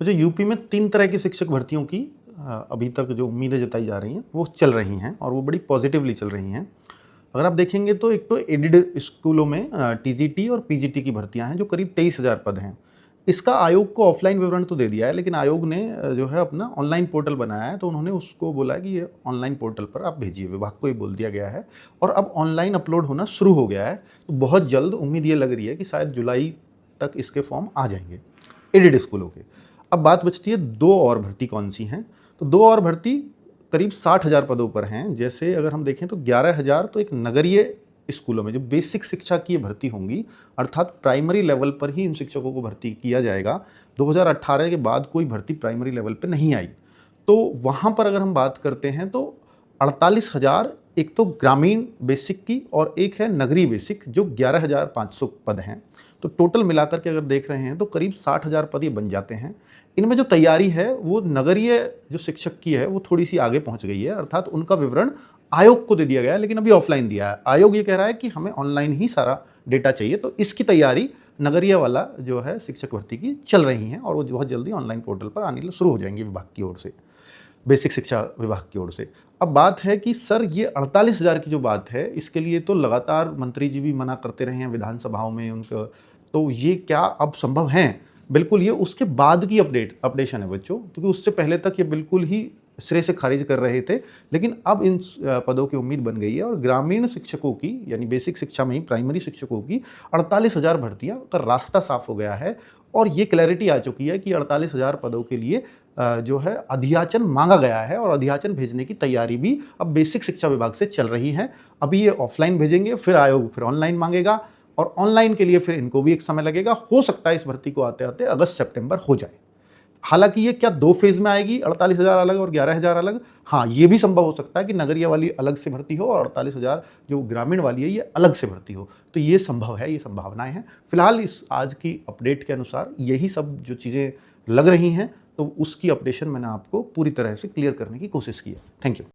तो जो यूपी में 3 तरह की शिक्षक भर्तियों की अभी तक जो उम्मीदें जताई जा रही हैं वो चल रही हैं और वो बड़ी पॉजिटिवली चल रही हैं। अगर आप देखेंगे तो एक तो एडेड स्कूलों में टीजीटी और पीजीटी की भर्तियां हैं जो करीब 23,000 पद हैं। इसका आयोग को ऑफलाइन विवरण तो दे दिया है, लेकिन आयोग ने जो है अपना ऑनलाइन पोर्टल बनाया है, तो उन्होंने उसको बोला है कि ये ऑनलाइन पोर्टल पर आप भेजिए, विभाग को ही बोल दिया गया है और अब ऑनलाइन अपलोड होना शुरू हो गया है। तो बहुत जल्द उम्मीद ये लग रही है कि शायद जुलाई तक इसके फॉर्म आ जाएंगे एडेड स्कूलों के। अब बात बचती है दो और भर्ती कौन सी हैं। तो दो और भर्ती करीब 60,000 पदों पर हैं। जैसे अगर हम देखें तो 11,000 तो एक नगरीय स्कूलों में जो बेसिक शिक्षा की ये भर्ती होंगी, अर्थात प्राइमरी लेवल पर ही इन शिक्षकों को भर्ती किया जाएगा। 2018 के बाद कोई भर्ती प्राइमरी लेवल पे नहीं आई। तो वहाँ पर अगर हम बात करते हैं तो 48,000 एक तो ग्रामीण बेसिक की और एक है नगरीय बेसिक जो 11,500 पद हैं। तो टोटल मिलाकर के अगर देख रहे हैं तो करीब 60,000 पद ये बन जाते हैं। इनमें जो तैयारी है वो नगरीय जो शिक्षक की है वो थोड़ी सी आगे पहुंच गई है, अर्थात उनका विवरण आयोग को दे दिया गया है, लेकिन अभी ऑफलाइन दिया है। आयोग ये कह रहा है कि हमें ऑनलाइन ही सारा डेटा चाहिए, तो इसकी तैयारी नगरीय वाला जो है शिक्षक भर्ती की चल रही है और वो बहुत जल्दी ऑनलाइन पोर्टल पर आने शुरू हो जाएंगे विभाग की ओर से, बेसिक शिक्षा विभाग की ओर से। अब बात है कि सर ये 48,000 की जो बात है इसके लिए तो लगातार मंत्री जी भी मना करते रहे हैं विधानसभाओं में उनका, तो ये क्या अब संभव है? बिल्कुल ये उसके बाद की अपडेशन है बच्चों, क्योंकि उससे पहले तक ये बिल्कुल ही सिरे से खारिज कर रहे थे, लेकिन अब इन पदों की उम्मीद बन गई है और ग्रामीण शिक्षकों की यानी बेसिक शिक्षा में ही प्राइमरी शिक्षकों की 48,000 भर्तियां का रास्ता साफ हो गया है और ये क्लैरिटी आ चुकी है कि 48,000 पदों के लिए जो है अधियाचन मांगा गया है और अधियाचन भेजने की तैयारी भी अब बेसिक शिक्षा विभाग से चल रही है। अभी ये ऑफलाइन भेजेंगे, फिर आयोग फिर ऑनलाइन मांगेगा और ऑनलाइन के लिए फिर इनको भी एक समय लगेगा। हो सकता है इस भर्ती को आते आते अगस्त सितंबर हो जाए। हालांकि ये क्या 2 फेज में आएगी, 48,000 अलग और 11,000 अलग? हाँ, ये भी संभव हो सकता है कि नगरीय वाली अलग से भर्ती हो और 48,000 जो ग्रामीण वाली है ये अलग से भर्ती हो। तो ये संभव है, ये संभावनाएं हैं। फिलहाल इस आज की अपडेट के अनुसार यही सब जो चीज़ें लग रही हैं, तो उसकी अपडेशन मैंने आपको पूरी तरह से क्लियर करने की कोशिश की है। Thank you.